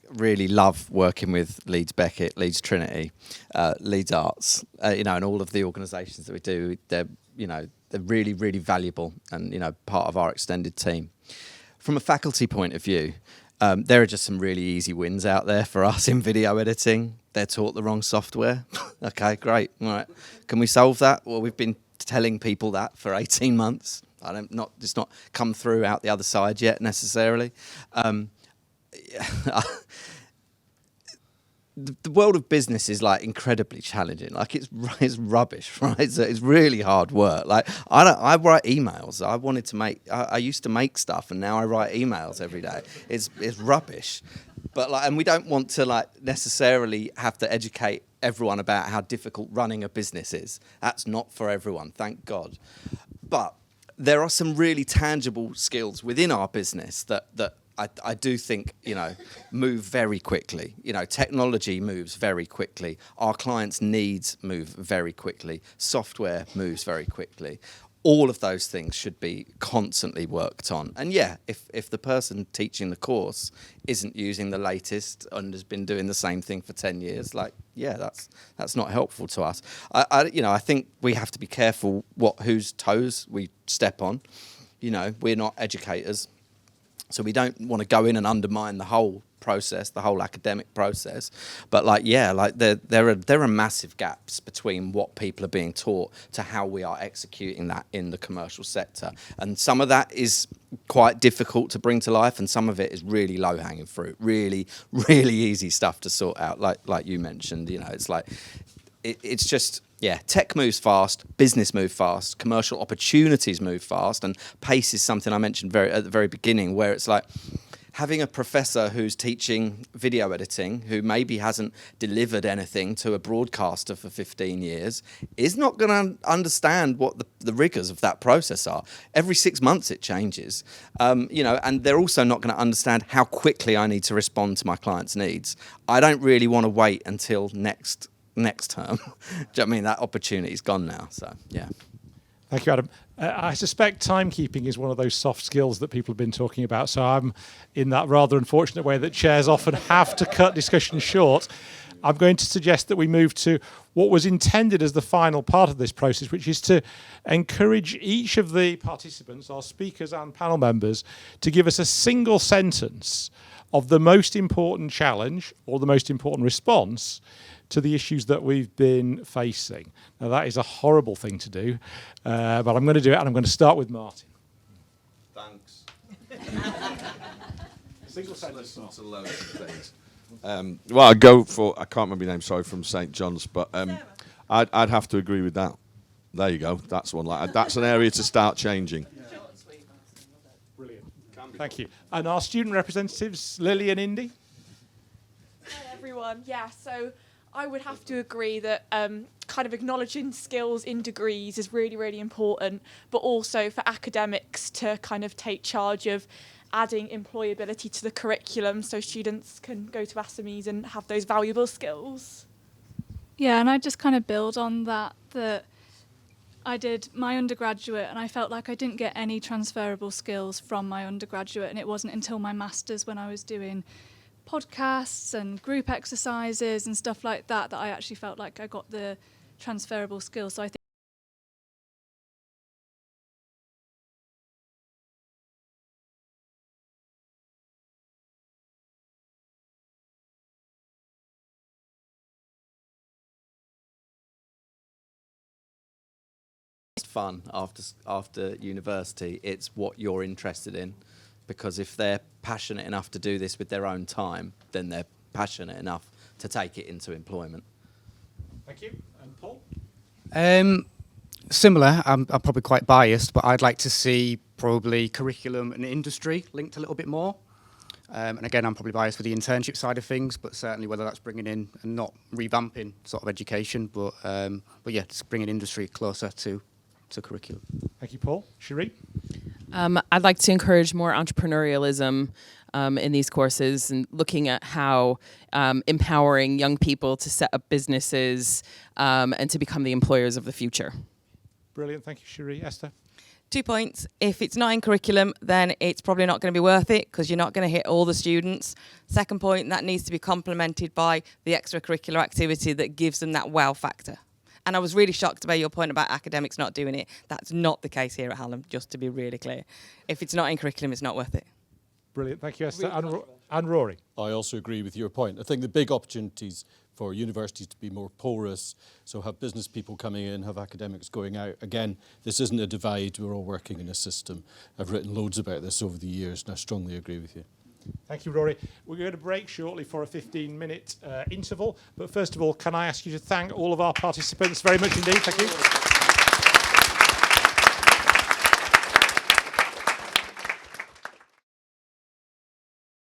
really love working with Leeds Beckett, Leeds Trinity, Leeds Arts, and all of the organisations that we do. They're really, really valuable and, part of our extended team. From a faculty point of view, there are just some really easy wins out there for us in video editing. They're taught the wrong software. Okay, great. All right. Can we solve that? Well, we've been telling people that for 18 months. It's not come through out the other side yet necessarily. The world of business is incredibly challenging. It's rubbish, right? It's really hard work. I write emails. I used to make stuff, and now I write emails every day. It's rubbish, but and we don't want to necessarily have to educate everyone about how difficult running a business is. That's not for everyone, thank God. But there are some really tangible skills within our business that I do think, move very quickly. Technology moves very quickly. Our clients' needs move very quickly. Software moves very quickly. All of those things should be constantly worked on. And yeah, if the person teaching the course isn't using the latest and has been doing the same thing for 10 years, that's not helpful to us. I think we have to be careful whose toes we step on. We're not educators. So we don't want to go in and undermine the whole process, the whole academic process. But there are massive gaps between what people are being taught to how we are executing that in the commercial sector. And some of that is quite difficult to bring to life, and some of it is really low-hanging fruit, really, really easy stuff to sort out, like you mentioned. It's just... Yeah, tech moves fast, business moves fast, commercial opportunities move fast, and pace is something I mentioned at the very beginning, where it's having a professor who's teaching video editing, who maybe hasn't delivered anything to a broadcaster for 15 years, is not going to understand what the rigours of that process are. Every 6 months it changes, and they're also not going to understand how quickly I need to respond to my client's needs. I don't really want to wait until next term. That opportunity's gone now, so yeah. Thank you, Adam. I suspect timekeeping is one of those soft skills that people have been talking about, so I'm in that rather unfortunate way that chairs often have to cut discussions short. I'm going to suggest that we move to what was intended as the final part of this process, which is to encourage each of the participants, our speakers and panel members, to give us a single sentence of the most important challenge or the most important response to the issues that we've been facing. Now, that is a horrible thing to do, but I'm going to do it, and I'm going to start with Martin. Thanks. Single sentence. Well, I'd go for, I can't remember your name, sorry, from St. John's, but I'd have to agree with that. There you go. That's one. That's an area to start changing. Brilliant. Thank you. And our student representatives, Lily and Indy? Hi, everyone. Yeah, so I would have to agree that kind of acknowledging skills in degrees is really, really important, but also for academics to kind of take charge of adding employability to the curriculum so students can go to SMEs and have those valuable skills. Yeah, and I just kind of build on that I did my undergraduate and I felt like I didn't get any transferable skills from my undergraduate, and it wasn't until my master's when I was doing podcasts and group exercises and stuff like that that I actually felt like I got the transferable skills. So I think fun after university. It's what you're interested in, because if they're passionate enough to do this with their own time, then they're passionate enough to take it into employment. Thank you. And Paul? Similar. I'm probably quite biased, but I'd like to see probably curriculum and industry linked a little bit more. And again, I'm probably biased for the internship side of things, but certainly whether that's bringing in and not revamping sort of education, but yeah, just bringing industry closer to curriculum. Thank you, Paul. Cherie? I'd like to encourage more entrepreneurialism in these courses, and looking at how empowering young people to set up businesses and to become the employers of the future. Brilliant. Thank you, Cherie. Esther? 2 points. If it's not in curriculum, then it's probably not going to be worth it, because you're not going to hit all the students. Second point, that needs to be complemented by the extracurricular activity that gives them that wow factor. And I was really shocked by your point about academics not doing it. That's not the case here at Hallam, just to be really clear. If it's not in curriculum, it's not worth it. Brilliant. Thank you, Esther. And Rory? I also agree with your point. I think the big opportunities for universities to be more porous, so have business people coming in, have academics going out. Again, this isn't a divide, we're all working in a system. I've written loads about this over the years, and I strongly agree with you. Thank you, Rory. We're going to break shortly for a 15-minute interval, but first of all, can I ask you to thank all of our participants very much indeed? Thank you.